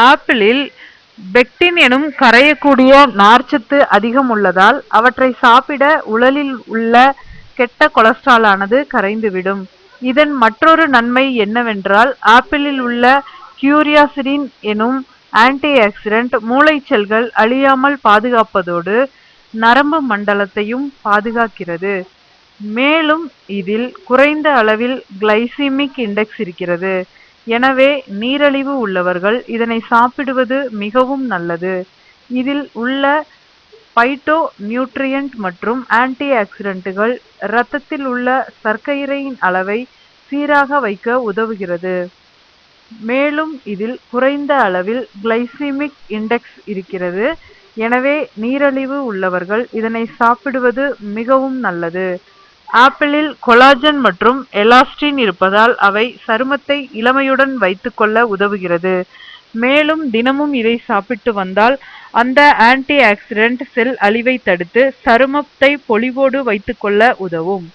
ஆப்பிளில் பெக்டின் எனும் கரையக்கூடிய நார்ச்சத்து அதிகம் உள்ளதால் அவற்றை சாப்பிட உடலில் உள்ள கெட்ட கொலஸ்ட்ராலானது கரைந்துவிடும். இதன் மற்றொரு நன்மை என்னவென்றால், ஆப்பிளில் உள்ள கியூரியாசிடின் எனும் ஆன்டி ஆக்சிடென்ட் மூளைச்செல்கள் அழியாமல் பாதுகாப்பதோடு நரம்பு மண்டலத்தையும் பாதுகாக்கிறது. மேலும் இதில் குறைந்த அளவில் கிளைசிமிக் இண்டெக்ஸ் இருக்கிறது. எனவே நீரிழிவு உள்ளவர்கள் இதனை சாப்பிடுவது மிகவும் நல்லது. இதில் உள்ள பைட்டோ நியூட்ரியன்ட் மற்றும் ஆன்டி ஆக்சிடென்ட்டுகள் இரத்தத்தில் உள்ள சர்க்கரையின் அளவை சீராக வைக்க உதவுகிறது. மேலும் இதில் குறைந்த அளவில் கிளைசிமிக் இண்டெக்ஸ் இருக்கிறது. எனவே நீரிழிவு உள்ளவர்கள் இதனை சாப்பிடுவது மிகவும் நல்லது. ஆப்பிளில் கொலாஜன் மற்றும் எலாஸ்டின் இருப்பதால் அவை சருமத்தை இளமையுடன் வைத்துக்கொள்ள உதவுகிறது. மேலும் தினமும் இதை சாப்பிட்டு வந்தால் அந்த ஆன்டி ஆக்சிடென்ட் செல் அழிவை தடுத்து சருமத்தை பொலிவோடு வைத்துக்கொள்ள உதவும்.